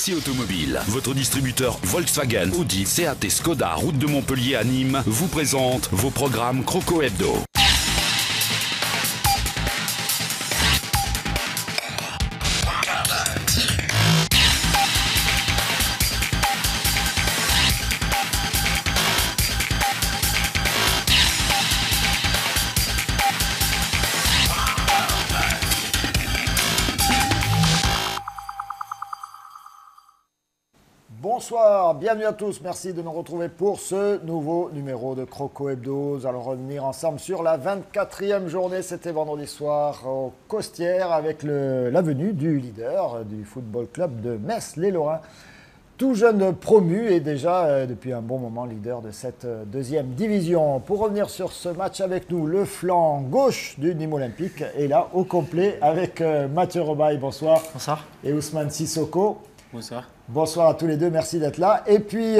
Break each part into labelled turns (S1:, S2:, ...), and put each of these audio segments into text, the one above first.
S1: Maxi Automobile, votre distributeur Volkswagen, Audi, Seat et Skoda, route de Montpellier à Nîmes, vous présente vos programmes Croco Hebdo.
S2: Bonsoir, bienvenue à tous, merci de nous retrouver pour ce nouveau numéro de Croco Hebdo. Nous allons revenir ensemble sur la 24e journée, c'était vendredi soir au Costières avec la venue du leader du football club de Metz, les Lorrains. Tout jeune promu et déjà depuis un bon moment leader de cette deuxième division. Pour revenir sur ce match avec nous, le flanc gauche du Nîmes Olympique est là au complet avec Mathieu Robaille, bonsoir.
S3: Bonsoir.
S2: Et Ousmane Sissoko.
S3: Bonsoir.
S2: Bonsoir à tous les deux, merci d'être là. Et puis,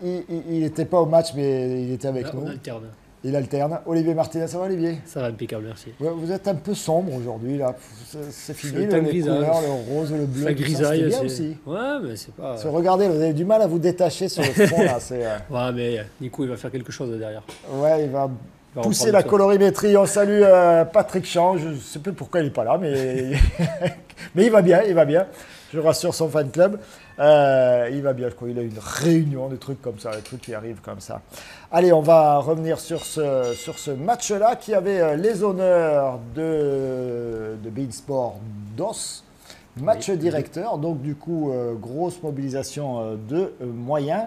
S2: il n'était pas au match, mais il était avec nous.
S3: On alterne.
S2: Il alterne. Olivier Martinez, ça va Olivier?
S3: Ça va impeccable, merci.
S2: Vous êtes un peu sombre aujourd'hui, là. C'est fini,
S3: Le teint
S2: les
S3: grisage.
S2: couleurs, le rose, le bleu.
S3: Ça grisaille,
S2: bien
S3: c'est
S2: aussi.
S3: Ouais, mais c'est pas.
S2: Regardez, vous avez du mal à vous détacher sur le front, là.
S3: Ouais, mais Nico, il va faire quelque chose derrière.
S2: Ouais, il va pousser
S3: reprendre
S2: la
S3: ça.
S2: colorimétrie. On salue Patrick Champ. Je ne sais plus pourquoi il n'est pas là, mais... mais il va bien, il va bien. Je rassure son fan club. Il va bien, je crois. Il a une réunion, des trucs comme ça, des trucs qui arrivent comme ça. Allez, on va revenir sur ce match-là qui avait les honneurs de Beansport DOS. Match directeur, donc du coup, grosse mobilisation de moyens.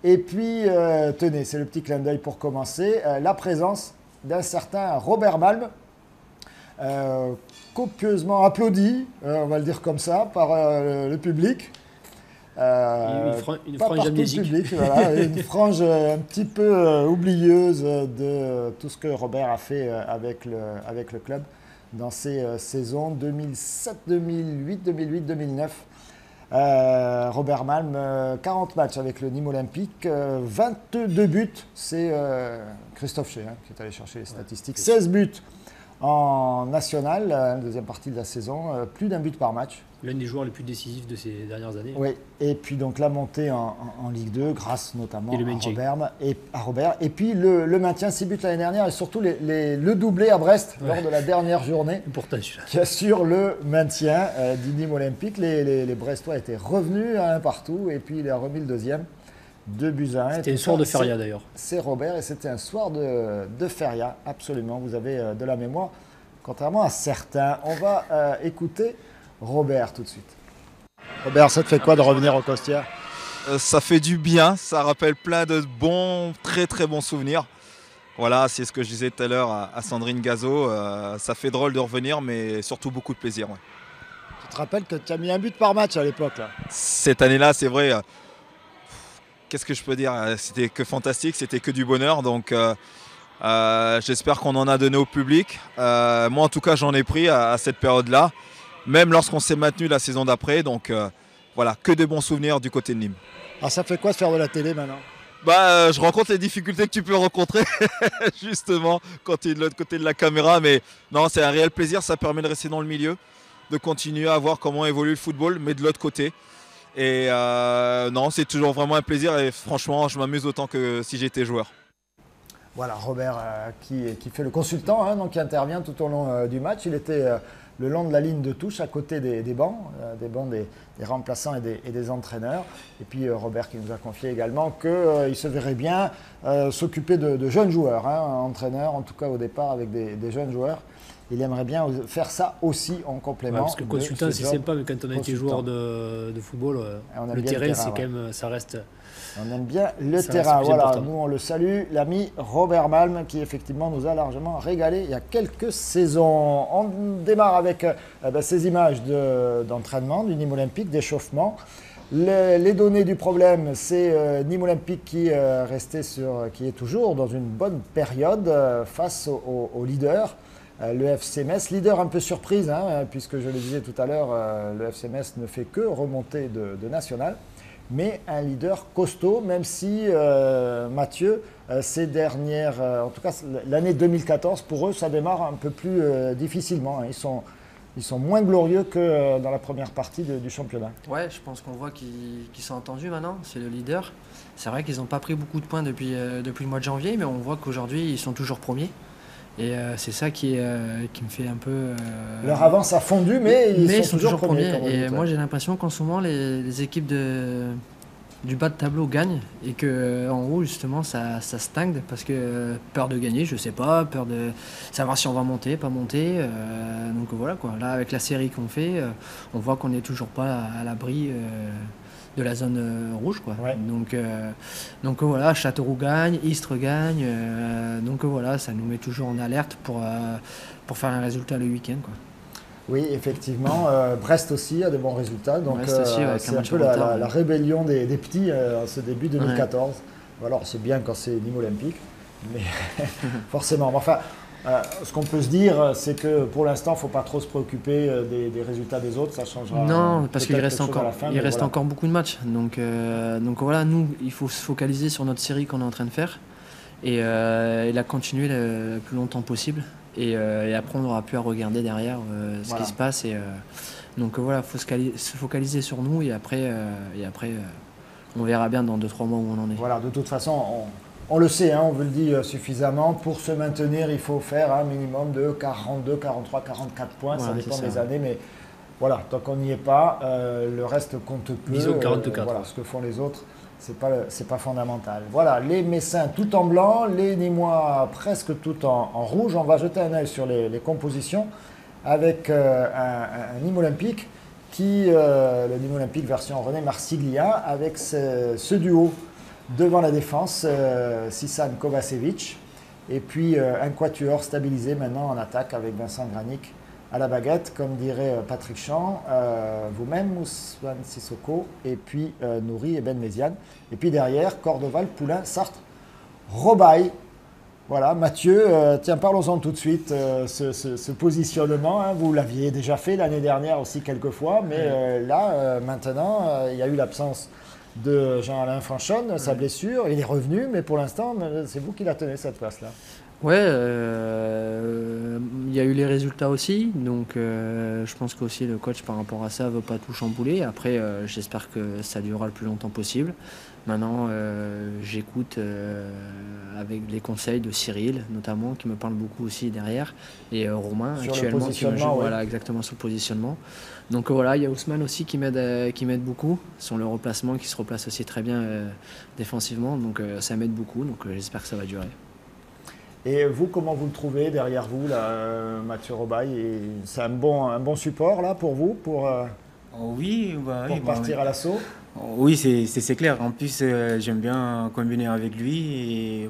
S2: Et puis, tenez, c'est le petit clin d'œil pour commencer, la présence d'un certain Robert Malm, copieusement applaudi, on va le dire comme ça, par le public.
S3: Une frange amnésique.
S2: Public, voilà, une frange un petit peu oublieuse de tout ce que Robert a fait avec le club dans ces saisons 2007, 2008, 2009. Robert Malm, 40 matchs avec le Nîmes Olympique, 22 buts, c'est Christophe Ché qui est allé chercher les statistiques, 16 buts en national, deuxième partie de la saison, plus d'un but par match.
S3: L'un des joueurs les plus décisifs de ces dernières années.
S2: Oui, et puis donc la montée en Ligue 2, grâce notamment
S3: Et le maintien.
S2: à Robert. Et puis le maintien, 6 buts l'année dernière, et surtout le doublé à Brest lors de la dernière journée,
S3: Important celui-là.
S2: qui assure le maintien du Nîmes Olympique. Les Brestois étaient revenus à un partout, et puis il a remis le deuxième, 2-1.
S3: C'était un soir de feria d'ailleurs.
S2: C'est Robert, et c'était un soir de feria, absolument. Vous avez de la mémoire, contrairement à certains. On va écouter Robert tout de suite. Robert, ça te fait quoi de revenir au Costières?
S4: Ça fait du bien, ça rappelle plein de bons, très très bons souvenirs. Voilà, c'est ce que je disais tout à l'heure à Sandrine Gazo. Ça fait drôle de revenir, mais surtout beaucoup de plaisir. Ouais.
S2: Tu te rappelles que tu as mis un but par match à l'époque là?
S4: Cette année-là, c'est vrai, qu'est-ce que je peux dire? C'était que fantastique, c'était que du bonheur. Donc j'espère qu'on en a donné au public. Moi en tout cas, j'en ai pris à cette période-là. Même lorsqu'on s'est maintenu la saison d'après. Donc voilà, que de bons souvenirs du côté de Nîmes.
S2: Alors ça fait quoi de faire de la télé maintenant?
S4: Je rencontre les difficultés que tu peux rencontrer justement quand tu es de l'autre côté de la caméra. Mais non, c'est un réel plaisir, ça permet de rester dans le milieu, de continuer à voir comment évolue le football, mais de l'autre côté. Et non, c'est toujours vraiment un plaisir et franchement, je m'amuse autant que si j'étais joueur. Voilà,
S2: Robert qui fait le consultant, donc qui intervient tout au long du match. Il était le long de la ligne de touche, à côté des bancs des remplaçants et des entraîneurs. Et puis Robert qui nous a confié également qu'il se verrait bien s'occuper de jeunes joueurs, entraîneur en tout cas au départ avec des jeunes joueurs. Il aimerait bien faire ça aussi en complément.
S3: Ouais, parce que consultant c'est sympa, mais quand on a été joueur de football, le terrain, c'est quand même, ça reste.
S2: On aime bien le terrain. Voilà, nous on le salue, l'ami Robert Malm qui effectivement nous a largement régalé il y a quelques saisons. On démarre avec ces images d'entraînement du Nîmes Olympique, d'échauffement. Les données du problème, c'est Nîmes Olympique qui est toujours dans une bonne période face au leader. Le FC Metz, leader un peu surprise, puisque je le disais tout à l'heure, le FC Metz ne fait que remonter de national. Mais un leader costaud, même si Mathieu, ces dernières, en tout cas l'année 2014, pour eux, ça démarre un peu plus difficilement. Ils sont ils sont moins glorieux que dans la première partie du championnat.
S5: Ouais, je pense qu'on voit qu'ils sont entendus maintenant, c'est le leader. C'est vrai qu'ils n'ont pas pris beaucoup de points depuis le mois de janvier, mais on voit qu'aujourd'hui, ils sont toujours premiers. Et c'est ça qui me fait un peu...
S2: Leur avance a fondu, mais ils sont toujours premiers.
S5: Et moi, j'ai l'impression qu'en ce moment, les équipes du bas de tableau gagnent et qu'en haut, justement, ça stagne parce que peur de gagner, je sais pas, peur de savoir si on va monter, pas monter. Donc voilà, quoi. Là, avec la série qu'on fait, on voit qu'on n'est toujours pas à l'abri de la zone rouge, quoi.
S2: Ouais.
S5: Donc voilà, Châteauroux gagne, Istres gagne, donc voilà, ça nous met toujours en alerte pour faire un résultat le week-end, quoi.
S2: Oui, effectivement, Brest aussi a de bons résultats, donc c'est un peu la rébellion des petits en ce début 2014. Ouais. Alors c'est bien quand c'est Nîmes Olympique, mais forcément, enfin... ce qu'on peut se dire, c'est que pour l'instant, il ne faut pas trop se préoccuper des résultats des autres, ça changera.
S5: Non, parce qu'il reste encore beaucoup de matchs. Donc voilà, nous, il faut se focaliser sur notre série qu'on est en train de faire et la continuer le plus longtemps possible. Et après, on n'aura plus à regarder derrière ce qui se passe. Donc voilà, il faut se focaliser sur nous et après on verra bien dans 2-3 mois où on en est.
S2: Voilà, de toute façon, on le sait, hein, on vous le dit suffisamment. Pour se maintenir, il faut faire un minimum de 42, 43, 44 points. Ça dépend des années, mais voilà, tant qu'on n'y est pas, le reste compte peu.
S3: Disons 44.
S2: Voilà, ce que font les autres, c'est pas fondamental. Voilà, les Messins tout en blanc, les Nîmois presque tout en rouge. On va jeter un œil sur les compositions avec un Nîmes Olympique le Nîmes Olympique version René Marsiglia, avec ce duo. Devant la défense, Sissan Kovacevic. Et puis un quatuor stabilisé maintenant en attaque avec Vincent Granic à la baguette, comme dirait Patrick Champ, vous-même, Ousmane Sissoko, et puis Nouri et Ben Méziane. Et puis derrière, Cordoval, Poulain, Sartre, Robaille. Voilà, Mathieu, tiens, parlons-en tout de suite, ce positionnement. Hein, vous l'aviez déjà fait l'année dernière aussi quelques fois, mais là, maintenant, il y a eu l'absence de Jean-Alain Fanchon, sa blessure, il est revenu, mais pour l'instant, c'est vous qui la tenez cette place-là.
S5: Ouais, il y a eu les résultats aussi, donc je pense qu'aussi le coach par rapport à ça ne veut pas tout chambouler. Après, j'espère que ça durera le plus longtemps possible. Maintenant, j'écoute avec les conseils de Cyril, notamment, qui me parle beaucoup aussi derrière, et Romain,
S2: sur
S5: actuellement,
S2: qui me joue,
S5: voilà, exactement sur le positionnement. Donc voilà, il y a Ousmane aussi qui m'aide beaucoup, sur le replacement, qui se replace aussi très bien défensivement, donc ça m'aide beaucoup, donc j'espère que ça va durer.
S2: Et vous, comment vous le trouvez derrière vous, là, Mathieu Robaille? C'est un bon support là pour vous, pour partir à l'assaut?
S6: Oui, c'est clair. En plus, j'aime bien combiner avec lui. Et,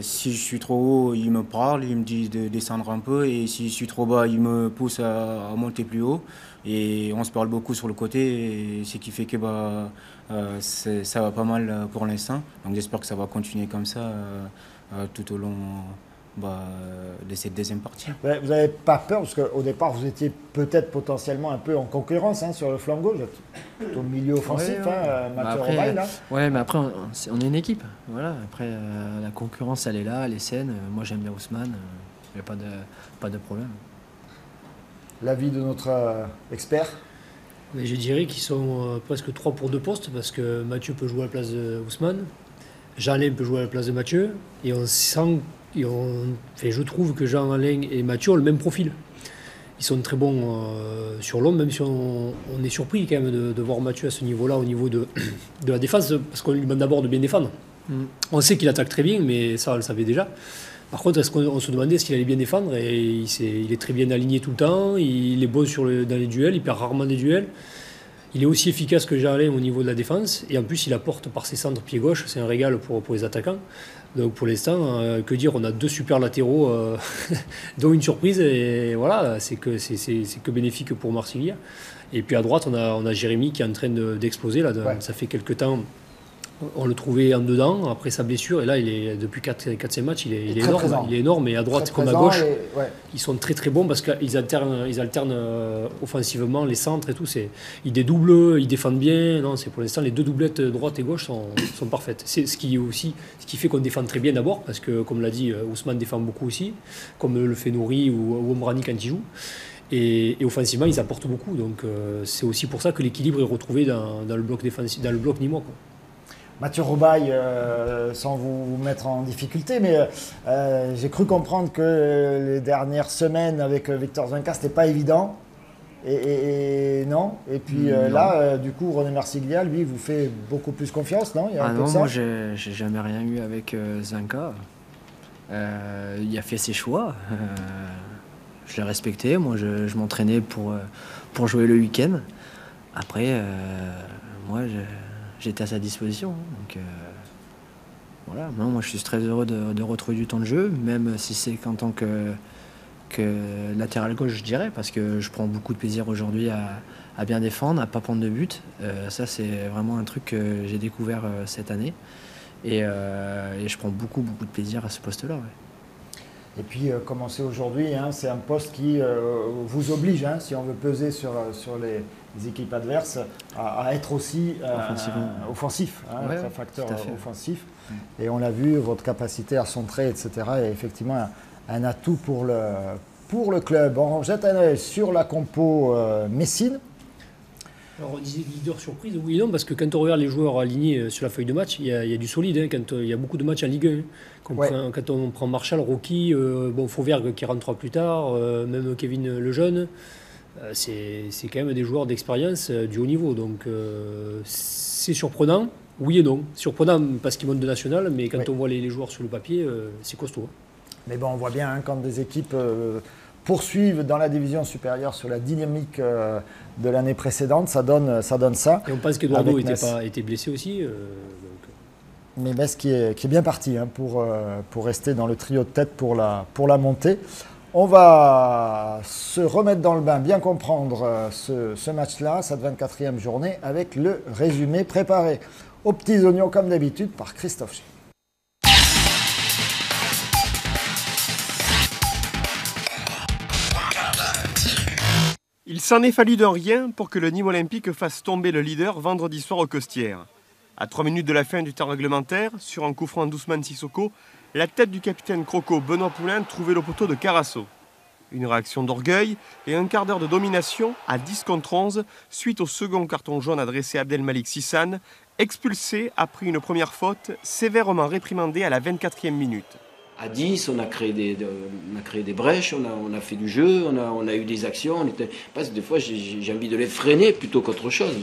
S6: si je suis trop haut, il me parle, il me dit de descendre un peu. Et si je suis trop bas, il me pousse à monter plus haut. Et on se parle beaucoup sur le côté. Et ce qui fait que ça va pas mal pour l'instant. Donc j'espère que ça va continuer comme ça tout au long de cette deuxième partie.
S2: Ouais, vous n'avez pas peur, parce qu'au départ, vous étiez peut-être potentiellement un peu en concurrence sur le flanc gauche, au milieu offensif, Mathieu Robaille, là.
S5: Ouais, mais après, on est une équipe. Voilà. Après, la concurrence, elle est là, elle est saine. Moi, j'aime bien Ousmane. Il n'y a pas de problème.
S2: L'avis de notre expert?
S3: Mais je dirais qu'ils sont presque 3 pour 2 postes, parce que Mathieu peut jouer à la place de Ousmane, Jean-Alain peut jouer à la place de Mathieu, et on sent, je trouve que Jean-Alain et Mathieu ont le même profil. Ils sont très bons sur l'homme, même si on est surpris quand même de voir Mathieu à ce niveau-là, au niveau de la défense, parce qu'on lui demande d'abord de bien défendre. On sait qu'il attaque très bien, mais ça on le savait déjà. Par contre, on se demandait s'il allait bien défendre, et il est très bien aligné tout le temps, il est bon dans les duels, il perd rarement des duels. Il est aussi efficace que Jean-Alain au niveau de la défense, et en plus il apporte par ses centres pied gauche, c'est un régal pour les attaquants. Donc pour l'instant, que dire, on a 2 super latéraux, dont une surprise, et voilà, c'est que bénéfique pour Marsiglia. Et puis à droite, on a Jérémy qui est en train d'exploser, là, ça fait quelques temps. On le trouvait en dedans après sa blessure, et là depuis 4-5 matchs il est énorme. Présent. Il est énorme, et à droite très comme à gauche ils sont très très bons, parce qu'ils alternent offensivement les centres et tout. Ils dédoublent, ils défendent bien. Non, c'est pour l'instant les 2 doublettes droite et gauche sont parfaites. C'est ce qui fait qu'on défend très bien d'abord, parce que comme l'a dit Ousmane défend beaucoup aussi, comme le fait Nouri ou Omrani quand il joue. Et offensivement, ils apportent beaucoup. Donc c'est aussi pour ça que l'équilibre est retrouvé dans le bloc défensif, dans le bloc nîmois, quoi.
S2: Mathieu Roubaille, sans vous mettre en difficulté, mais j'ai cru comprendre que les dernières semaines avec Victor Zwenka, c'était pas évident. Et non. Et puis non. Là, du coup, René Marsiglia, lui, vous fait beaucoup plus confiance, non? Il y a un peu de ça.
S5: Moi, j'ai jamais rien eu avec Zwenka. Il a fait ses choix. Je l'ai respecté. Moi, je m'entraînais pour jouer le week-end. Après, moi, j'étais à sa disposition. Donc voilà. Non, moi, je suis très heureux de retrouver du temps de jeu, même si c'est qu'en tant que latéral gauche, je dirais, parce que je prends beaucoup de plaisir aujourd'hui à bien défendre, à pas prendre de but. Ça, c'est vraiment un truc que j'ai découvert cette année. Et je prends beaucoup de plaisir à ce poste-là. Ouais.
S2: Et puis, comme on sait aujourd'hui, c'est un poste qui vous oblige, si on veut peser sur les équipes adverses, à être aussi offensif,
S5: ouais,
S2: un facteur offensif. Et on l'a vu, votre capacité à centrer, etc., est effectivement un atout pour le club. On jette un œil sur la compo Messine.
S3: Alors on disait leader surprise, oui et non, parce que quand on regarde les joueurs alignés sur la feuille de match, il y a du solide. Quand il y a beaucoup de matchs en Ligue 1. Quand on prend Marchal, Rocky, Fauvergue qui rentrera plus tard, même Kevin Lejeune, c'est quand même des joueurs d'expérience du haut niveau. Donc c'est surprenant, oui et non. Surprenant parce qu'ils montent de national, mais quand on voit les joueurs sur le papier, c'est costaud.
S2: Mais bon, on voit bien quand des équipes poursuivent dans la division supérieure sur la dynamique de l'année précédente, ça donne ça.
S3: Et on pense qu'Eduardo était blessé aussi.
S2: Mais Metz qui est bien parti pour rester dans le trio de tête pour la montée. On va se remettre dans le bain, bien comprendre ce match-là, cette 24e journée, avec le résumé préparé aux petits oignons comme d'habitude par Christophe G.
S7: Il s'en est fallu d'un rien pour que le Nîmes Olympique fasse tomber le leader vendredi soir aux Costières. À 3 minutes de la fin du temps réglementaire, sur un coup franc d'Ousmane Sissoko, la tête du capitaine Croco Benoît Poulain trouvait le poteau de Carasso. Une réaction d'orgueil et un quart d'heure de domination à 10 contre 11 suite au second carton jaune adressé à Abdelmalik Sissane, expulsé après une première faute sévèrement réprimandée à la 24e minute.
S8: À 10, on a créé des brèches, on a fait du jeu, on a eu des actions. Parce que des fois, j'ai envie de les freiner plutôt qu'autre chose.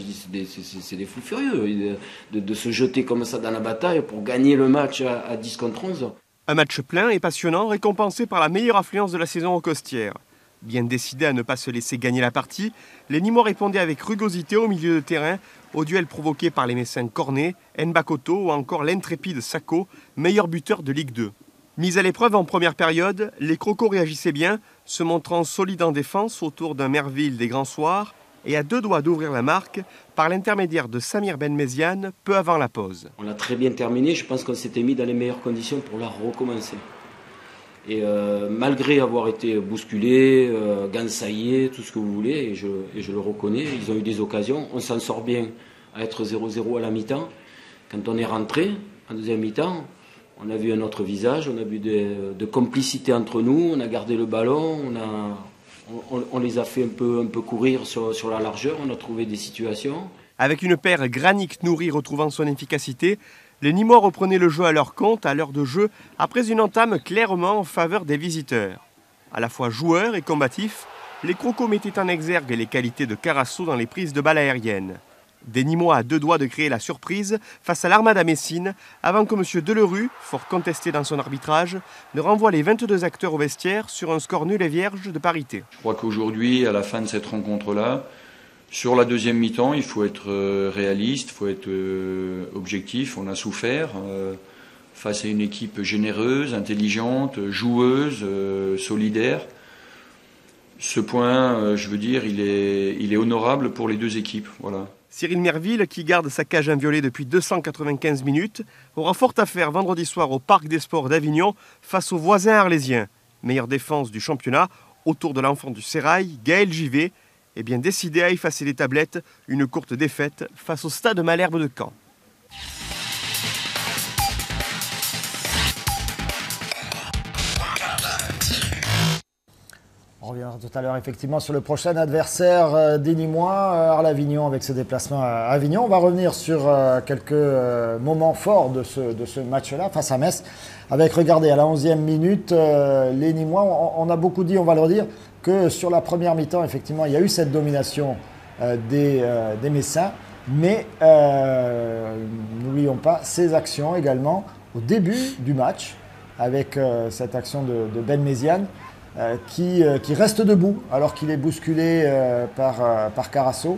S8: C'est des fous furieux de se jeter comme ça dans la bataille pour gagner le match à 10 contre 11.
S7: Un match plein et passionnant, récompensé par la meilleure affluence de la saison aux Costières. Bien décidés à ne pas se laisser gagner la partie, les Nîmois répondaient avec rugosité au milieu de terrain au duel provoqué par les Messins Cornet, Nbakoto ou encore l'intrépide Sako, meilleur buteur de Ligue 2. Mis à l'épreuve en première période, les Crocos réagissaient bien, se montrant solides en défense autour d'un Merville des grands soirs et à 2 doigts d'ouvrir la marque par l'intermédiaire de Samir Benmeziane peu avant la pause.
S8: On a très bien terminé, je pense qu'on s'était mis dans les meilleures conditions pour la recommencer. Et malgré avoir été bousculé, gansaillé, tout ce que vous voulez, et je le reconnais, ils ont eu des occasions, on s'en sort bien à être 0-0 à la mi-temps. Quand on est rentré en deuxième mi-temps, on a vu un autre visage, on a vu de complicité entre nous, on a gardé le ballon, on les a fait un peu courir sur la largeur, on a trouvé des situations.
S7: Avec une paire Granic-Nouri retrouvant son efficacité, les Nîmois reprenaient le jeu à leur compte, à l'heure de jeu, après une entame clairement en faveur des visiteurs. À la fois joueurs et combatifs, les Crocos mettaient en exergue les qualités de Carasso dans les prises de balles aériennes. Des Nîmois à 2 doigts de créer la surprise face à l'Armada Messine, avant que M. Delerue, fort contesté dans son arbitrage, ne renvoie les 22 acteurs au vestiaire sur un score nul et vierge de parité.
S9: Je crois qu'aujourd'hui, à la fin de cette rencontre-là, sur la deuxième mi-temps, il faut être réaliste, il faut être objectif. On a souffert face à une équipe généreuse, intelligente, joueuse, solidaire. Ce point, je veux dire, il est honorable pour les deux équipes. Voilà.
S7: Cyril Merville, qui garde sa cage inviolée depuis 295 minutes, aura fort à faire vendredi soir au Parc des Sports d'Avignon face aux voisins arlésiens. Meilleure défense du championnat, autour de l'enfant du Sérail, Gaël Givet, est bien décidé à effacer les tablettes, une courte défaite face au Stade Malherbe de Caen.
S2: On On reviendra tout à l'heure effectivement sur le prochain adversaire des Nîmois, Arles-Avignon, avec ses déplacements à Avignon. On va revenir sur quelques moments forts de ce match-là face à Metz. Avec, regardez, à la 11e minute, les Nîmois, on a beaucoup dit, on va le redire, que sur la première mi-temps, effectivement, il y a eu cette domination des Messins. Mais n'oublions pas ces actions également au début du match, avec cette action de Ben Méziane. Qui reste debout alors qu'il est bousculé par Carasso.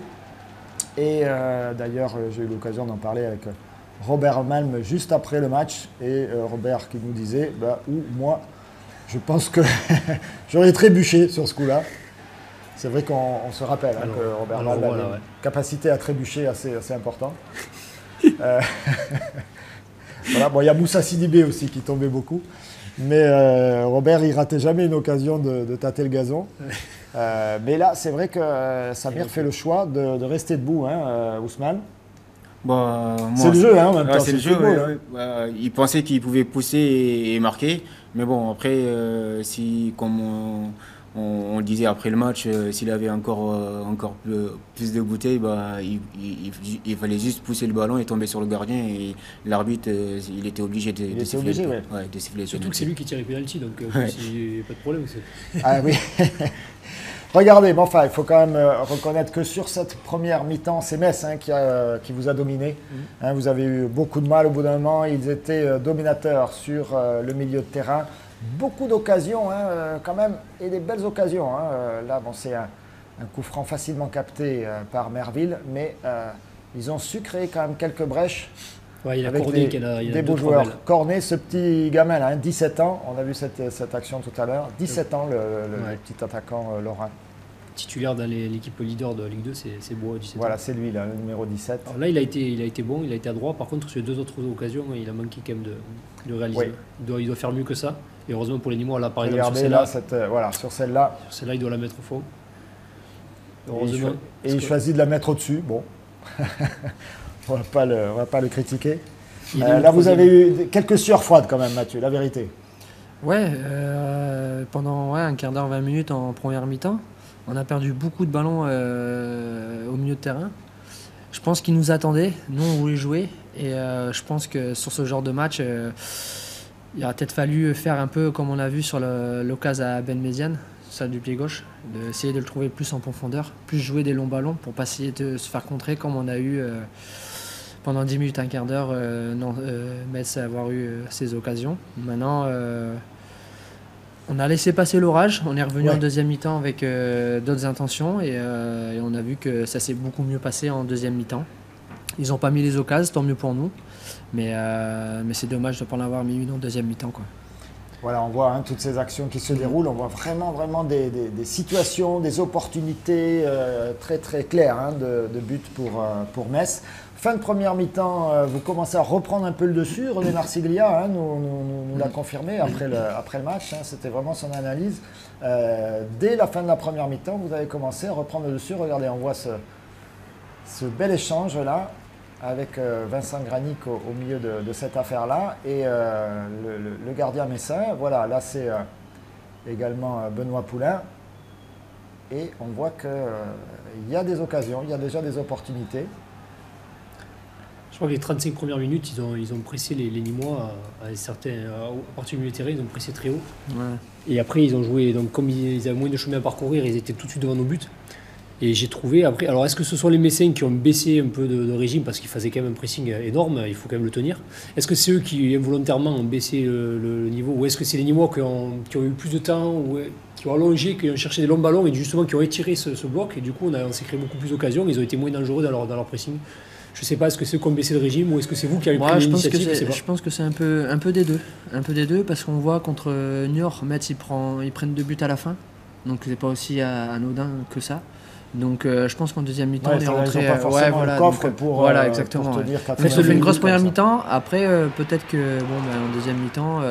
S2: Et d'ailleurs, j'ai eu l'occasion d'en parler avec Robert Malm juste après le match. Et Robert qui nous disait, moi, je pense que j'aurais trébuché sur ce coup-là. C'est vrai qu'on se rappelle que Robert Malm avait une capacité à trébucher assez importante. Voilà, bon, il y a Moussa Sidibé aussi qui tombait beaucoup. Mais Robert, il ratait jamais une occasion de tâter le gazon. Mais là, c'est vrai que Samir fait le choix de rester debout, Ousmane. C'est le jeu, en même temps.
S6: C'est le jeu. Il pensait qu'il pouvait pousser et marquer. Mais bon, après, si, comme on le disait après le match, s'il avait encore plus de bouteilles, il fallait juste pousser le ballon et tomber sur le gardien. Et l'arbitre, il était obligé de siffler.
S3: Surtout que c'est lui qui tire les pénaltys, donc il n'y a pas de problème.
S2: Ah oui. Regardez, mais enfin, il faut quand même reconnaître que sur cette première mi-temps, c'est Metz qui vous a dominé. Vous avez eu beaucoup de mal au bout d'un moment. Ils étaient dominateurs sur le milieu de terrain. Beaucoup d'occasions quand même, et des belles occasions. Là, c'est un coup franc facilement capté par Merville, mais ils ont su créer quand même quelques brèches.
S3: Ouais, il y a
S2: avec
S3: Cornet
S2: des beaux joueurs. Cornet, ce petit gamin là, 17 ans, on a vu cette action tout à l'heure. 17 ans, le petit attaquant lorrain.
S3: Titulaire dans l'équipe leader de Ligue 2, c'est beau, 17 ans.
S2: Voilà, c'est lui, là, le numéro 17.
S3: Alors là, il a été bon, il a été à droit. Par contre, sur les deux autres occasions, il a manqué quand même de réaliser. Oui. Il doit faire mieux que ça. Et heureusement pour les Nîmois, là, par exemple, sur celle-là.
S2: Sur celle-là.
S3: Sur celle-là, il doit la mettre au fond.
S2: Heureusement. Et il choisit de la mettre au-dessus. Bon. On va pas le critiquer. Là, vous avez eu quelques sueurs froides quand même, Mathieu, la vérité.
S5: Ouais, pendant un quart d'heure, 20 minutes en première mi-temps, on a perdu beaucoup de ballons au milieu de terrain. Je pense qu'ils nous attendaient, nous on voulait jouer. Et je pense que sur ce genre de match, il aurait peut-être fallu faire un peu comme on a vu sur l'occasion à Ben Méziane, celle du pied gauche, d'essayer de le trouver plus en profondeur, plus jouer des longs ballons pour pas essayer de se faire contrer comme on a eu pendant 10 minutes, un quart d'heure, Metz a avoir eu ces occasions. Maintenant, on a laissé passer l'orage, on est revenu en deuxième mi-temps avec d'autres intentions et on a vu que ça s'est beaucoup mieux passé en deuxième mi-temps. Ils n'ont pas mis les occasions, tant mieux pour nous, mais c'est dommage de ne pas en avoir mis une en deuxième mi-temps, quoi.
S2: Voilà, on voit toutes ces actions qui se déroulent, on voit vraiment des situations, des opportunités très très claires de but pour Metz. Fin de première mi-temps, vous commencez à reprendre un peu le dessus. René Marsiglia nous l'a confirmé après le match, c'était vraiment son analyse. Dès la fin de la première mi-temps, vous avez commencé à reprendre le dessus. Regardez, on voit ce bel échange là avec Vincent Granic au milieu de cette affaire-là et le gardien messin. Voilà, là c'est également Benoît Poulain. Et on voit qu'il y a des occasions, il y a déjà des opportunités.
S3: Je crois que les 35 premières minutes, ils ont pressé les Nîmois à partir du milieu de terrain, ils ont pressé très haut. Ouais. Et après, ils ont joué, donc comme ils avaient moins de chemin à parcourir, ils étaient tout de suite devant nos buts. Et j'ai trouvé, après, alors est-ce que ce sont les Messins qui ont baissé un peu de régime parce qu'ils faisaient quand même un pressing énorme, il faut quand même le tenir. Est-ce que c'est eux qui involontairement ont baissé le niveau, ou est-ce que c'est les Nîmois qui ont eu plus de temps, ou qui ont allongé, qui ont cherché des longs ballons et justement qui ont étiré ce bloc, et du coup on s'est créé beaucoup plus d'occasions, ils ont été moins dangereux dans leur pressing. Je ne sais pas, est-ce que c'est eux qui ont baissé le régime ou est-ce que c'est vous qui avez pris l'initiative?
S5: Je pense que c'est un peu des deux. Un peu des deux parce qu'on voit contre Niort, Metz ils prennent 2 buts à la fin. Donc c'est pas aussi anodin que ça. Donc je pense qu'en deuxième mi-temps, on est rentré.
S2: Le coffre pour
S5: exactement.
S2: Pour te dire
S5: Metz fait une grosse première mi-temps. Après, peut-être que en deuxième mi-temps,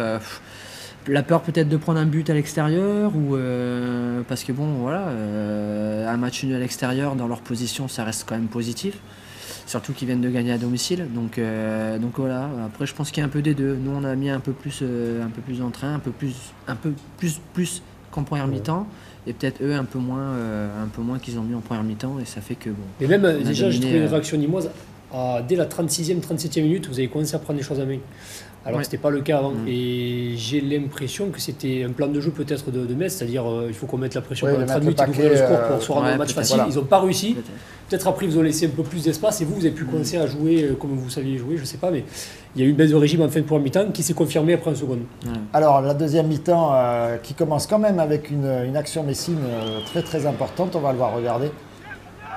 S5: la peur peut-être de prendre un but à l'extérieur ou parce que un match nul à l'extérieur dans leur position, ça reste quand même positif. Surtout qu'ils viennent de gagner à domicile, donc voilà. Après, je pense qu'il y a un peu des deux. Nous, on a mis un peu plus d'entrain, un peu plus qu'en première mi-temps. Et peut-être eux un peu moins qu'ils ont mis en première mi-temps. Et ça fait que bon.
S3: Mais même déjà, j'ai trouvé une réaction nîmoise. Dès la 36e, 37e minute, vous avez commencé à prendre les choses à main. Alors que ce n'était pas le cas avant. Et j'ai l'impression que c'était un plan de jeu peut-être de Metz, c'est-à-dire il faut qu'on mette la pression pendant 30 minutes et ouvrir le score pour se rendre un match facile. Voilà. Ils n'ont pas réussi. Peut-être après, ils ont laissé un peu plus d'espace et vous avez pu commencer à jouer comme vous saviez jouer, je ne sais pas, mais il y a eu une baisse de régime en fin de première mi-temps qui s'est confirmée après un second.
S2: Alors, la deuxième mi-temps qui commence quand même avec une action messine très très importante, on va le voir regarder.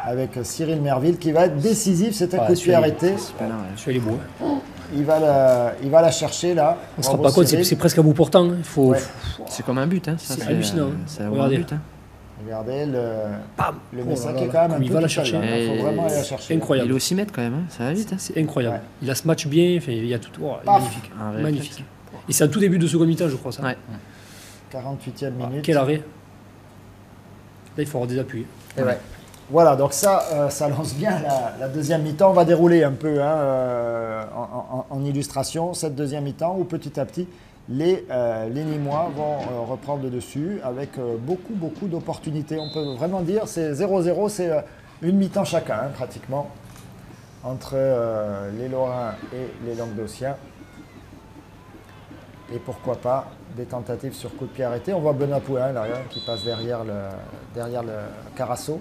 S2: Avec Cyril Merville qui va être décisif, c'est un coup de pied arrêté.
S3: Celui-là, il est beau.
S2: Il va la chercher là.
S3: On ne se rend pas compte, c'est presque à bout portant.
S5: C'est comme un but. Hein.
S3: C'est hallucinant.
S5: Regardez.
S3: But, hein.
S2: Regardez le Messa qui est quand même un peu.
S3: Il va la chercher.
S2: Il faut vraiment aller la chercher.
S3: Incroyable.
S5: Il est au 6 mètres quand même, hein. Ça va vite. Hein.
S3: C'est incroyable. Il a ce match bien, il y a tout. Magnifique. Magnifique. Et c'est un tout début de second mi-temps, je crois. Ça.
S2: 48e minute.
S3: Quel arrêt. Là, il faut avoir des appuis.
S2: Voilà, donc ça lance bien la deuxième mi-temps. On va dérouler un peu en illustration cette deuxième mi-temps où petit à petit, les Nîmois vont reprendre le dessus avec beaucoup d'opportunités. On peut vraiment dire c'est 0-0, c'est une mi-temps chacun pratiquement entre les Lorrains et les Languedociens. Et pourquoi pas des tentatives sur coup de pied arrêté. On voit Benoît Poulain là, qui passe derrière le Carasso.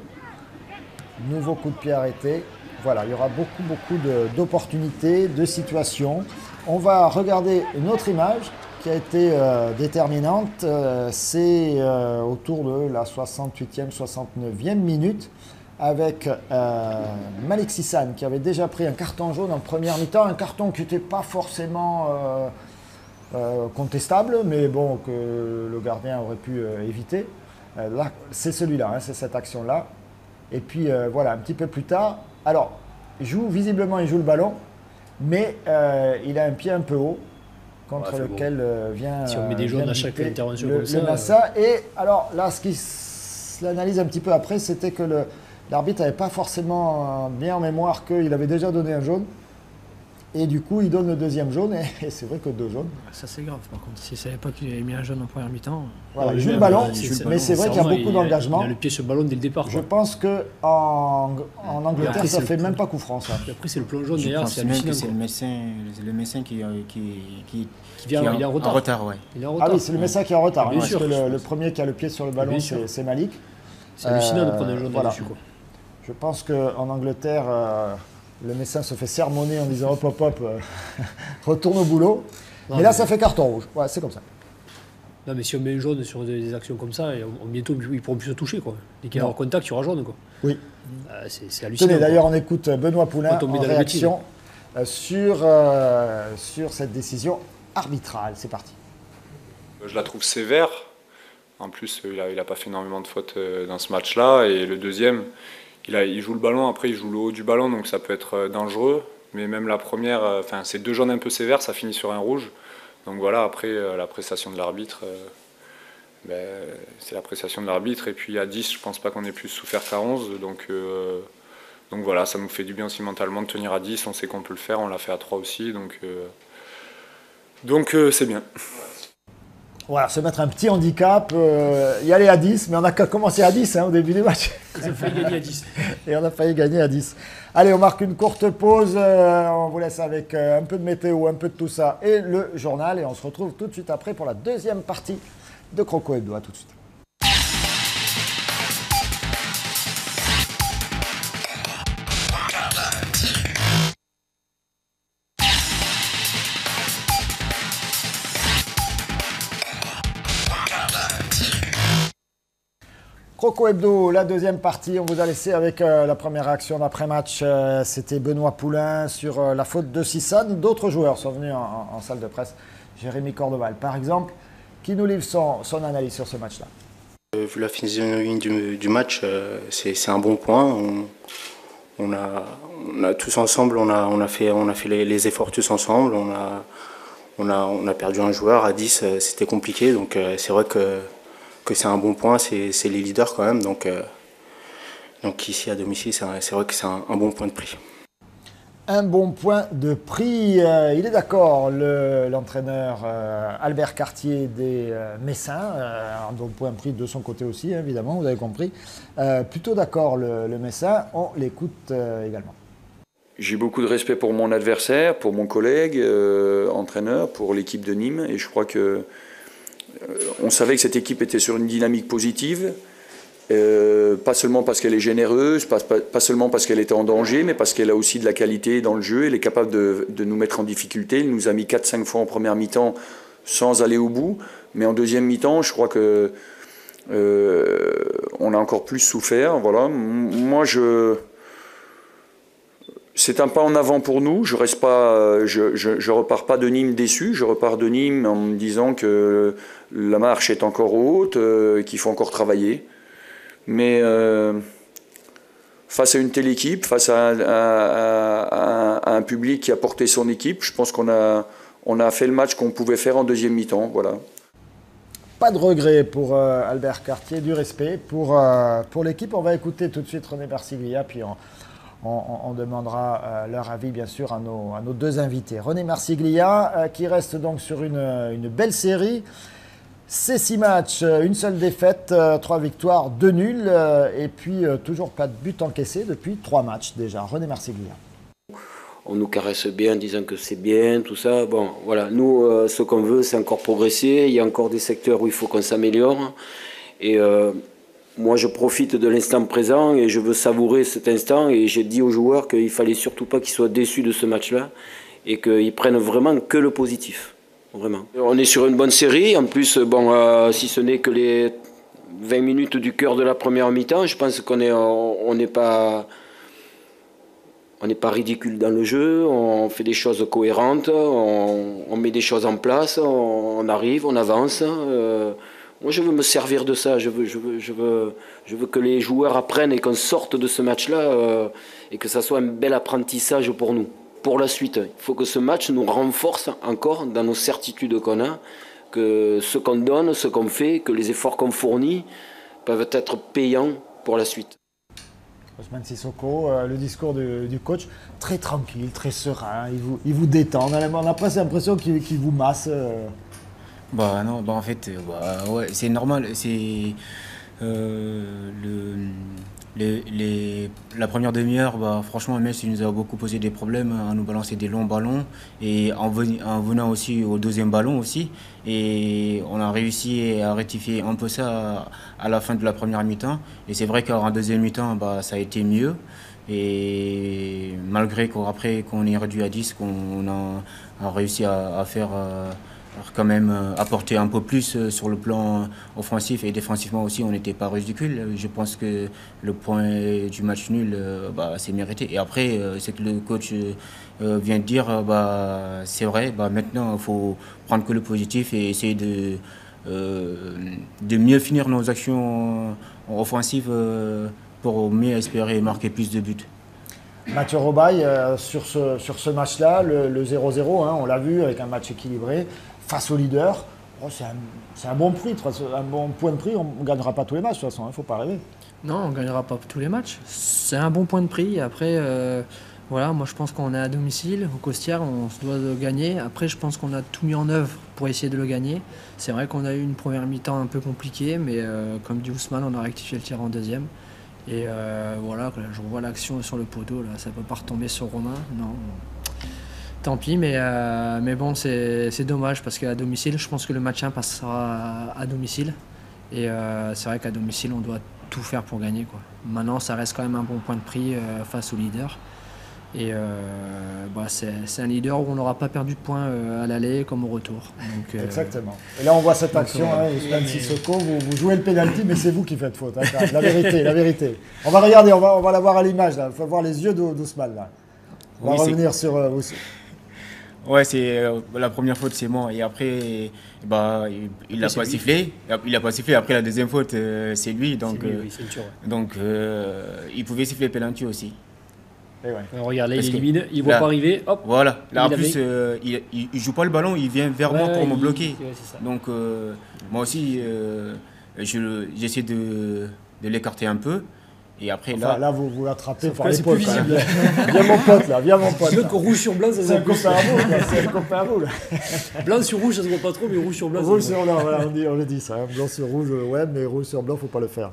S2: Nouveau coup de pied arrêté. Voilà, il y aura beaucoup d'opportunités, de situations. On va regarder une autre image qui a été déterminante. C'est autour de la 68e, 69e minute avec Malik Sissane qui avait déjà pris un carton jaune en première mi-temps. Un carton qui n'était pas forcément contestable, mais bon, que le gardien aurait pu éviter. Là, c'est celui-là, c'est cette action-là. Et puis voilà, un petit peu plus tard, alors, visiblement il joue le ballon, mais il a un pied un peu haut, contre lequel vient
S3: si on met des jaunes à chaque intervention
S2: comme ça, le Massa. Et alors là, l'analyse un petit peu après, c'était que l'arbitre n'avait pas forcément bien en mémoire qu'il avait déjà donné un jaune. Et du coup, il donne le deuxième jaune, et c'est vrai que 2 jaunes.
S5: Ça, c'est grave, par contre. S'il ne savait pas qu'il avait mis un jaune en première mi-temps.
S2: Voilà, il joue le ballon, mais c'est vrai qu'il y a beaucoup d'engagement.
S3: Il a le pied sur le ballon dès le départ.
S2: Je pense qu'en Angleterre, ça ne fait même pas coup franc, ça.
S3: Après, c'est le plan jaune, d'ailleurs, c'est
S6: hallucinant. C'est le médecin qui
S3: vient, il est en retard.
S2: Il est en retard. Ah oui, c'est le médecin qui est en retard. Parce que le premier qui a le pied sur le ballon, c'est Malik.
S3: C'est hallucinant de prendre un jaune là-dessus.
S2: Je pense qu'en Angleterre... le médecin se fait sermonner en disant hop, retourne au boulot. Mais là, ça fait carton rouge. Ouais, c'est comme ça.
S3: Non, mais si on met un jaune sur des actions comme ça, bientôt, ils ne pourront plus se toucher. Dès qu'il y aura contact, il y aura jaune.
S2: Oui.
S3: C'est hallucinant.
S2: Tenez, d'ailleurs, on écoute Benoît Poulain en réaction sur cette décision arbitrale. C'est parti.
S10: Je la trouve sévère. En plus, il n'a pas fait énormément de fautes dans ce match-là. Et le deuxième... Il joue le ballon, après il joue le haut du ballon, donc ça peut être dangereux. Mais même la première, c'est 2 jaunes un peu sévères, ça finit sur un rouge. Donc voilà, après l'appréciation de l'arbitre, c'est l'appréciation de l'arbitre. Et puis à 10, je pense pas qu'on ait plus souffert qu'à 11. Donc voilà, ça nous fait du bien aussi mentalement de tenir à 10. On sait qu'on peut le faire, on l'a fait à 3 aussi. Donc c'est bien.
S2: Voilà, se mettre un petit handicap, y aller à 10, mais on a commencé à 10 au début du match.
S3: On a failli gagner à 10.
S2: Et on a failli gagner à 10. Allez, on marque une courte pause, on vous laisse avec un peu de météo, un peu de tout ça et le journal. Et on se retrouve tout de suite après pour la deuxième partie de Croco Hebdo. À tout de suite. Croco Hebdo, la deuxième partie, on vous a laissé avec la première réaction d'après-match, c'était Benoît Poulain sur la faute de Sissane. D'autres joueurs sont venus en salle de presse, Jérémy Cordoval par exemple, qui nous livre son analyse sur ce match-là.
S11: Vu la physionomie du match, c'est un bon point. On a tous ensemble, on a fait les efforts tous ensemble, on a perdu un joueur à 10, c'était compliqué, donc c'est vrai que c'est un bon point, c'est les leaders quand même, donc ici à domicile, c'est vrai que c'est un bon point de prix.
S2: un bon point de prix. Il est d'accord, l'entraîneur Albert Cartier des Messins, un bon point de prix de son côté aussi, évidemment, vous avez compris. Plutôt d'accord le Messin, on l'écoute également.
S9: J'ai beaucoup de respect pour mon adversaire, pour mon collègue, entraîneur, pour l'équipe de Nîmes, et je crois que on savait que cette équipe était sur une dynamique positive. Pas seulement parce qu'elle est généreuse, pas seulement parce qu'elle était en danger, mais parce qu'elle a aussi de la qualité dans le jeu. Elle est capable de nous mettre en difficulté. Elle nous a mis 4-5 fois en première mi-temps sans aller au bout. Mais en deuxième mi-temps, je crois que on a encore plus souffert. Voilà. Moi, c'est un pas en avant pour nous. Je repars pas de Nîmes déçu. Je repars de Nîmes en me disant que la marche est encore haute, qu'il faut encore travailler. Mais face à une telle équipe, face à un public qui a porté son équipe, je pense qu'on a fait le match qu'on pouvait faire en deuxième mi-temps. Voilà.
S2: Pas de regret pour Albert Cartier, du respect pour l'équipe. On va écouter tout de suite René Marsiglia, puis on demandera leur avis bien sûr à nos deux invités. René Marsiglia qui reste donc sur une belle série. C'est 6 matchs, une seule défaite, 3 victoires, 2 nuls et puis toujours pas de but encaissé depuis 3 matchs déjà. René Marsiglia.
S8: On nous caresse bien en disant que c'est bien, tout ça. Bon, voilà, nous, ce qu'on veut, c'est encore progresser. Il y a encore des secteurs où il faut qu'on s'améliore. Et moi, je profite de l'instant présent et je veux savourer cet instant. Et j'ai dit aux joueurs qu'il ne fallait surtout pas qu'ils soient déçus de ce match-là et qu'ils prennent vraiment que le positif. Vraiment. On est sur une bonne série. En plus, bon, si ce n'est que les 20 minutes du cœur de la première mi-temps, je pense qu'on n'est pas ridicule dans le jeu. On fait des choses cohérentes, on met des choses en place, on arrive, on avance. Moi, je veux me servir de ça. Je veux que les joueurs apprennent et qu'on sorte de ce match-là et que ça soit un bel apprentissage pour nous. Pour la suite, il faut que ce match nous renforce encore dans nos certitudes qu'on a, que ce qu'on donne, ce qu'on fait, que les efforts qu'on fournit peuvent être payants pour la suite.
S2: Ousmane Sissoko, le discours du coach, très tranquille, très serein, il vous détend. On a presque l'impression qu'il vous masse.
S6: Bah non, bah en fait, ouais, c'est normal. C'est la première demi-heure, bah, franchement, Metz nous a beaucoup posé des problèmes à nous balancer des longs ballons et en venant aussi au deuxième ballon aussi. Et on a réussi à rectifier un peu ça à la fin de la première mi-temps. Et c'est vrai qu'en deuxième mi-temps, bah, ça a été mieux. Et malgré qu'après qu'on est réduit à 10, qu'on a réussi à faire... quand même apporter un peu plus sur le plan offensif et défensivement aussi, on n'était pas ridicule. Je pense que le point du match nul, bah, c'est mérité. Et après, c'est que le coach vient de dire, bah, c'est vrai, bah, maintenant il faut prendre que le positif et essayer de mieux finir nos actions offensives pour mieux espérer marquer plus de buts.
S2: Mathieu Robaille, sur ce match-là, le 0-0, on l'a vu avec un match équilibré, face au leader, c'est un bon prix, un bon point de prix. On ne gagnera pas tous les matchs de toute façon, il ne faut pas rêver.
S5: Non, on ne gagnera pas tous les matchs. C'est un bon point de prix. Après, voilà, moi je pense qu'on est à domicile, au Costières, on se doit de gagner. Après, je pense qu'on a tout mis en œuvre pour essayer de le gagner. C'est vrai qu'on a eu une première mi-temps un peu compliquée, mais comme dit Ousmane, on a rectifié le tir en deuxième. Et voilà, je revois l'action sur le poteau, là, ça ne peut pas retomber sur Romain, non. Tant pis, mais bon, c'est dommage parce qu'à domicile, je pense que le match 1 passera à domicile. Et c'est vrai qu'à domicile, on doit tout faire pour gagner, quoi. Maintenant, ça reste quand même un bon point de prix face au leader. Et bah, c'est un leader où on n'aura pas perdu de points à l'aller comme au retour. Donc,
S2: exactement. Et là, on voit cette action, Ousmane Sissoko, vous jouez le pénalty, mais c'est vous qui faites faute. Hein, la vérité. On va regarder, on va la voir à l'image. Il faut voir les yeux d'Ousmane. On va revenir sur...
S6: Ouais, c'est la première faute, c'est moi. Et après, bah, il n'a pas sifflé. Il n'a pas sifflé. Après, la deuxième faute, c'est lui. Donc, il pouvait siffler penalty aussi.
S3: Ouais. Alors, regarde, là, il élimine, il ne voit pas arriver. Hop,
S6: voilà. Là, en plus, il ne joue pas le ballon, il vient vers moi pour me bloquer. Donc, moi aussi, j'essaie de l'écarter un peu. Et après,
S2: là vous l'attrapez par
S3: les potes.
S2: C'est plus visible. Viens mon pote là, viens mon pote.
S3: Tu veux que rouge sur blanc, ça se
S2: c'est
S3: voit plus.
S2: c'est un copain à vous là.
S3: Blanc sur rouge, ça se voit pas trop, mais rouge sur blanc.
S2: Rouge sur blanc, voilà, on le dit ça. Hein. Blanc sur rouge, ouais, mais rouge sur blanc, faut pas le faire.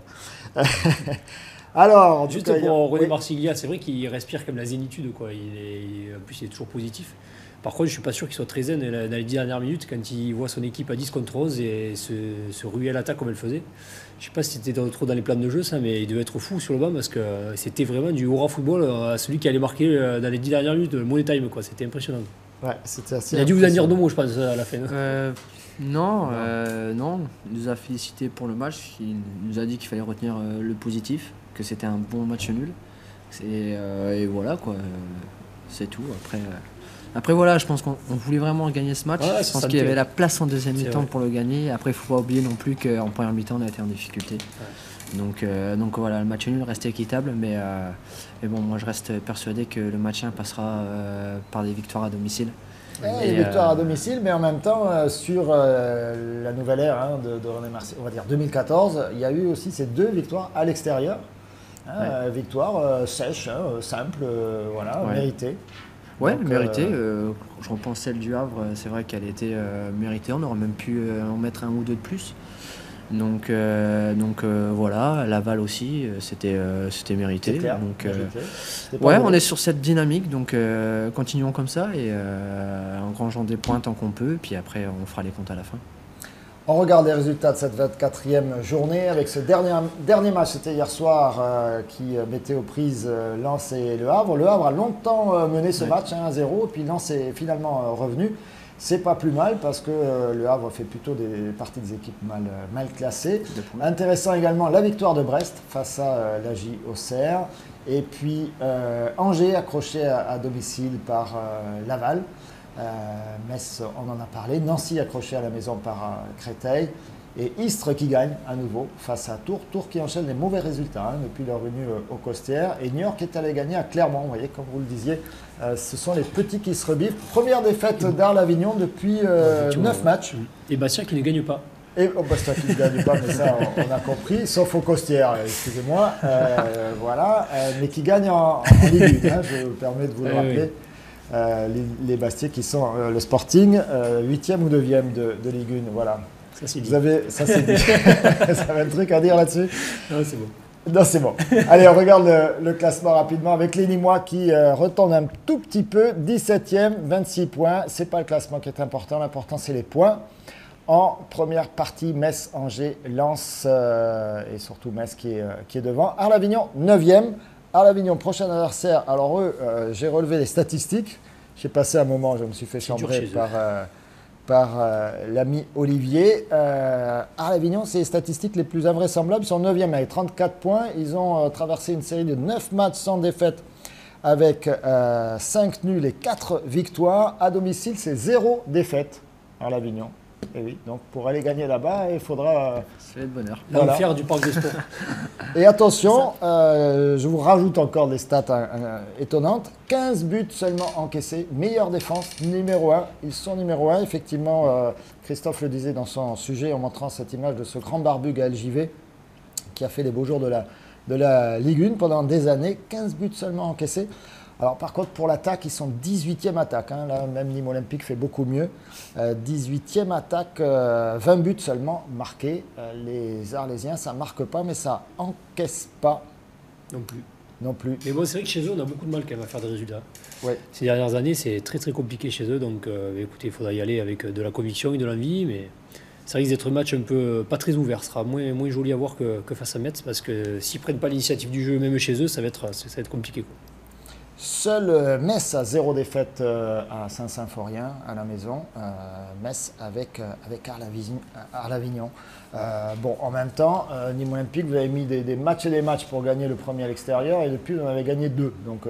S2: Alors,
S3: juste pour René Marsiglia, c'est vrai qu'il respire comme la zénitude, quoi. En plus, il est toujours positif. Par contre, je suis pas sûr qu'il soit très zen dans les 10 dernières minutes quand il voit son équipe à 10 contre 11 et se ruer à l'attaque comme elle faisait. Je sais pas si c'était trop dans les plans de jeu ça, mais il devait être fou sur le banc parce que c'était vraiment du hurrah football à celui qui allait marquer dans les 10 dernières minutes de Money Time, quoi. C'était impressionnant.
S2: Ouais, c'était assez.
S3: Il a dû vous en dire 2 mots, je pense, à la fin.
S5: Non, il nous a félicité pour le match. Il nous a dit qu'il fallait retenir le positif, que c'était un bon match nul. Et voilà, quoi. C'est tout. Après voilà, je pense qu'on voulait vraiment gagner ce match. Je pense qu'il y avait la place en deuxième mi-temps pour le gagner. Après, il ne faut pas oublier non plus qu'en première mi-temps, on a été en difficulté. Ouais. Donc voilà, le match nul reste équitable. Mais bon, moi, je reste persuadé que le match 1 passera par des victoires à domicile.
S2: Et victoires à domicile, mais en même temps, sur la nouvelle ère de René Marsiglia, on va dire 2014, il y a eu aussi ces 2 victoires à l'extérieur. Victoire sèche, simple, voilà, méritée.
S5: Ouais, méritée. Je repense celle du Havre, c'est vrai qu'elle était méritée. On aurait même pu en mettre 1 ou 2 de plus. Donc voilà, Laval aussi, c'était mérité.
S2: Clair,
S5: donc ouais, on est sur cette dynamique, donc continuons comme ça et engrangeons des points tant qu'on peut, puis après on fera les comptes à la fin.
S2: On regarde les résultats de cette 24e journée avec ce dernier match, c'était hier soir, qui mettait aux prises Lens et Le Havre. Le Havre a longtemps mené ce match 1-0, puis Lens est finalement revenu. C'est pas plus mal parce que Le Havre fait plutôt des parties des équipes mal classées. Intéressant également la victoire de Brest face à l'AJ Auxerre. Et puis Angers accroché à domicile par Laval. Metz, on en a parlé. Nancy accroché à la maison par Créteil. Et Istres qui gagne à nouveau face à Tours. Tours qui enchaîne les mauvais résultats depuis leur venue aux Costières. Et New York est allé gagner à Clermont. Vous voyez, comme vous le disiez, ce sont les petits qui se rebiffent. Première défaite d'Arles-Avignon depuis 9 matchs.
S3: Et Bastia qui ne gagne pas.
S2: Et Bastia qui ne gagne pas, mais ça on a compris. Sauf aux Costières, excusez-moi. Voilà. Mais qui gagne en Ligue 1, je me permets de vous le rappeler. Les Bastiais qui sont le Sporting, 8e ou 9e de Ligue 1, voilà.
S3: Ça c'est dit.
S2: Ça c'est dit. Ça va un truc à dire là-dessus?
S3: Non, c'est bon.
S2: Non, c'est bon. Allez, on regarde le classement rapidement avec les Nîmois qui retournent un tout petit peu. 17e, 26 points. Ce n'est pas le classement qui est important. L'important, c'est les points. En première partie, Metz, Angers, Lens et surtout Metz qui est devant. Arles-Avignon, 9e. Arles-Avignon, prochain adversaire. Alors eux, j'ai relevé les statistiques. J'ai passé un moment, je me suis fait chambrer par l'ami Olivier. Arles-Avignon, c'est les statistiques les plus invraisemblables. Ils sont 9e avec 34 points. Ils ont traversé une série de 9 matchs sans défaite avec 5 nuls et 4 victoires. À domicile, c'est 0 défaite, Arles-Avignon. Et oui, donc pour aller gagner là-bas, il faudra...
S5: C'est le bonheur.
S3: L'enfer du parc de sport.
S2: Et attention, je vous rajoute encore des stats étonnantes. 15 buts seulement encaissés, meilleure défense, numéro 1. Ils sont numéro 1, effectivement, Christophe le disait dans son sujet en montrant cette image de ce grand barbu Gaël Givet qui a fait les beaux jours de la Ligue 1 pendant des années. 15 buts seulement encaissés. Alors par contre, pour l'attaque, ils sont 18e attaque. Là, même Nîmes Olympique fait beaucoup mieux. 18e attaque, 20 buts seulement marqués. Les Arlésiens, ça ne marque pas, mais ça encaisse pas. Non plus.
S3: Mais bon, c'est vrai que chez eux, on a beaucoup de mal quand même à faire des résultats.
S2: Ouais.
S3: Ces dernières années, c'est très très compliqué chez eux. Donc écoutez, il faudra y aller avec de la conviction et de l'envie. Mais ça risque d'être un match un peu pas très ouvert. Ce sera moins joli à voir que face à Metz. Parce que s'ils ne prennent pas l'initiative du jeu, même chez eux, ça va être compliqué, quoi.
S2: Seul Metz a 0 défaite à Saint-Symphorien à la maison. Metz avec Arles-Avignon. Bon, en même temps, Nîmes Olympique, vous avez mis des matchs et des matchs pour gagner le premier à l'extérieur et depuis, vous en avez gagné 2. Donc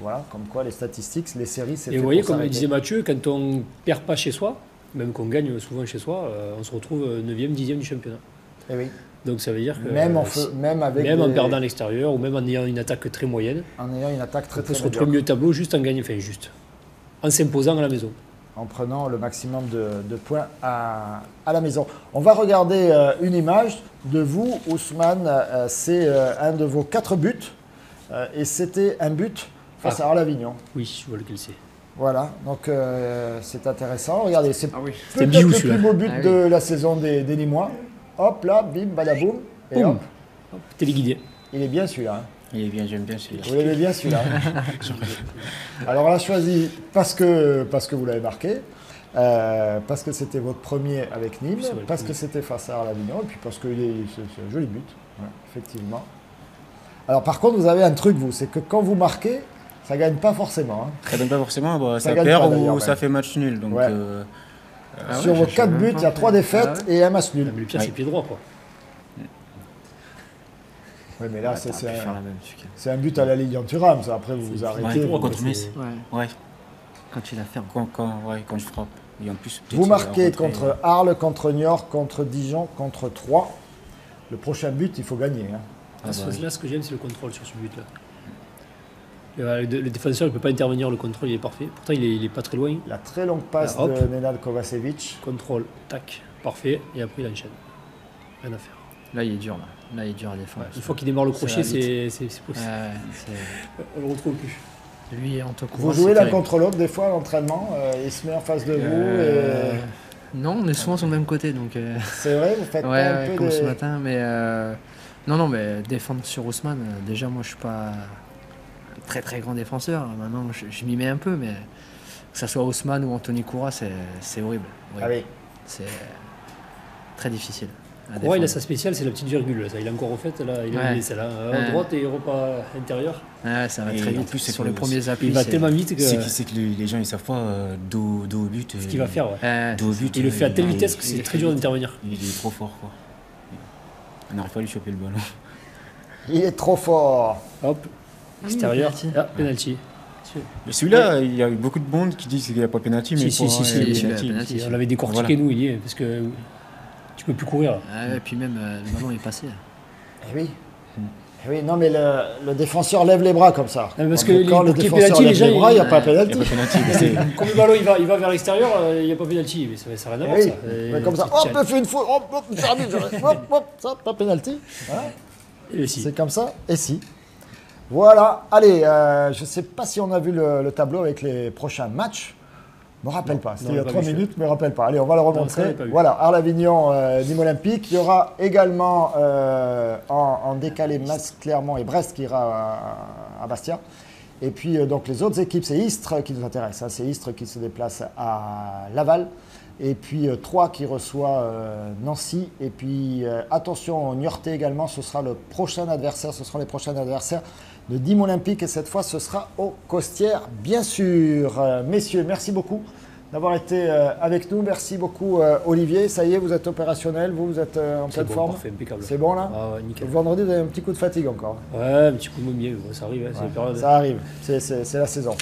S2: voilà, comme quoi les statistiques, les séries, c'est fait.
S3: Et vous voyez, comme disait Mathieu, quand on ne perd pas chez soi, même qu'on gagne souvent chez soi, on se retrouve 9e, 10e du championnat.
S2: Et oui.
S3: Donc ça veut dire que
S2: même
S3: en perdant à l'extérieur ou même en ayant une attaque très moyenne,
S2: on peut se
S3: retrouver au milieu de tableau juste en gagnant, en s'imposant à la maison.
S2: en prenant le maximum de points à la maison. On va regarder une image de vous, Ousmane. C'est un de vos 4 buts. Et c'était un but face à Arles-Avignon.
S3: Oui, je vois lequel c'est.
S2: Voilà, donc c'est intéressant. Regardez, c'est
S3: peut-être
S2: le plus beau but de la saison des Nîmois. Hop là, bim, badaboum. Et hop.
S3: Téléguidé.
S2: Il est bien celui-là. Hein.
S6: Il est bien, j'aime bien celui-là.
S2: Vous l'aimez bien celui-là. Alors on l'a choisi parce que vous l'avez marqué, parce que c'était votre premier avec Nîmes, parce que c'était face à Arles-Avignon, et puis parce que c'est un joli but, effectivement. Alors par contre, vous avez un truc, vous, c'est que quand vous marquez, ça ne gagne pas forcément. Hein.
S6: Ça ne gagne pas forcément, ça perd ou ça fait match nul. Donc,
S2: sur vos 4 buts, il y a 3 défaites et un match nul.
S3: Mais le pire, c'est pied droit, quoi.
S2: Oui, mais là, c'est un but à la Ligue Thuram, ça. Après, vous arrêtez.
S6: Contre Metz. Ouais. Quand il a ferme. Quand je frappe. Et en plus,
S2: vous marquez contre Arles, contre Niort, contre Dijon, contre Troyes. Le prochain but, il faut gagner. Hein.
S3: Là, ce que j'aime, c'est le contrôle sur ce but-là. Le défenseur ne peut pas intervenir, le contrôle il est parfait. Pourtant il est pas très loin.
S2: La très longue passe de Nenad Kovacevic.
S3: Contrôle, tac, parfait. Et après il enchaîne. Rien à faire.
S5: Là il est dur. Là il est dur à défendre.
S3: Une fois qu'il démarre le crochet, c'est possible. On le retrouve plus.
S5: Lui, en tout cas,
S2: vous jouez l'un contre l'autre des fois à l'entraînement. Il se met en face de vous.
S5: Non, on est souvent sur le même côté. Donc,
S2: c'est vrai, vous faites pas un peu
S5: comme ce matin. Mais non, mais défendre sur Ousmane, déjà moi je suis pas très très grand défenseur. Maintenant, je m'y mets un peu, mais que ce soit Ousmane ou Anthony Koura, c'est horrible.
S2: Ah oui.
S5: C'est très difficile.
S3: Koura, il a sa spéciale, c'est la petite virgule. Ça, il a encore refait, là, il a mis celle-là. À droite et repas intérieur.
S5: Ça va très vite. En plus, c'est sur les premiers appuis.
S3: Il va tellement vite que.
S6: C'est que les gens, ils savent pas dos au but.
S3: Ce qu'il va faire,
S6: dos au but.
S3: Il le fait à telle vitesse que c'est très dur d'intervenir.
S6: Il est trop fort, quoi. On n'arrive pas à lui choper le ballon.
S2: Il est trop fort.
S3: Hop. Extérieur, penalty.
S6: Mais celui-là, il y a eu beaucoup de monde qui disent qu'il n'y a pas penalty, mais
S3: si. On l'avait décortiqué, nous, il y est, parce que tu peux plus courir.
S5: Et puis même, le ballon est passé.
S2: Eh oui, non, mais le défenseur lève les bras comme ça.
S3: Parce que quand le défenseur
S2: lève les bras, il n'y a pas penalty.
S3: Comme le ballon il va vers l'extérieur, il n'y a pas penalty. Mais ça n'a rien à voir, ça.
S2: Mais comme ça, hop, on fait une faute, hop, ça, pas penalty. C'est comme ça, et si. Voilà, allez, je ne sais pas si on a vu le tableau avec les prochains matchs. Je ne me rappelle pas, c'était il y a 3 minutes, mais je ne me rappelle pas. Allez, on va le remontrer. Voilà, Arles-Avignon, Nîmes Olympique. Il y aura également en décalé Metz, Clermont et Brest qui ira à Bastia. Et puis donc les autres équipes, c'est Istres qui nous intéresse. Hein. C'est Istres qui se déplace à Laval. Et puis Troyes qui reçoit Nancy. Et puis attention, Niortais également, ce sera le prochain adversaire. Ce seront les prochains adversaires de Nîmes Olympique. Et cette fois, ce sera au Costières, bien sûr. Messieurs, merci beaucoup d'avoir été avec nous. Merci beaucoup, Olivier. Ça y est, vous êtes opérationnel. Vous êtes en pleine forme.
S3: Parfait, impeccable.
S2: C'est bon là?
S3: Nickel.
S2: Le vendredi, vous avez un petit coup de fatigue encore.
S3: Ouais, un petit coup de moumier, ça arrive. C'est la période.
S2: Ça arrive, c'est la saison.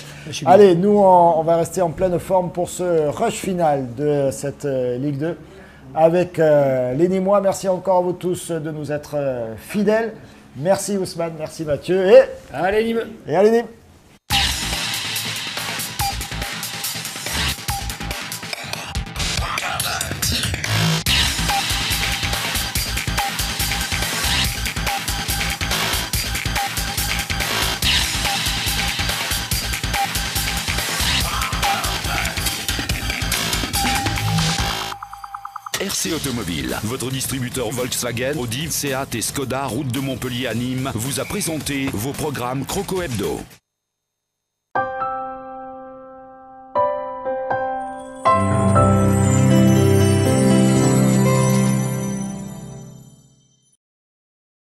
S2: Allez, nous, on va rester en pleine forme pour ce rush final de cette Ligue 2 avec les Nîmois. Merci encore à vous tous de nous être fidèles. Merci Ousmane, merci Mathieu. Et
S3: allez Nîmes!
S2: Et allez Nîmes!
S1: RC Automobile, votre distributeur Volkswagen, Audi, Seat et Skoda, route de Montpellier à Nîmes, vous a présenté vos programmes Croco Hebdo.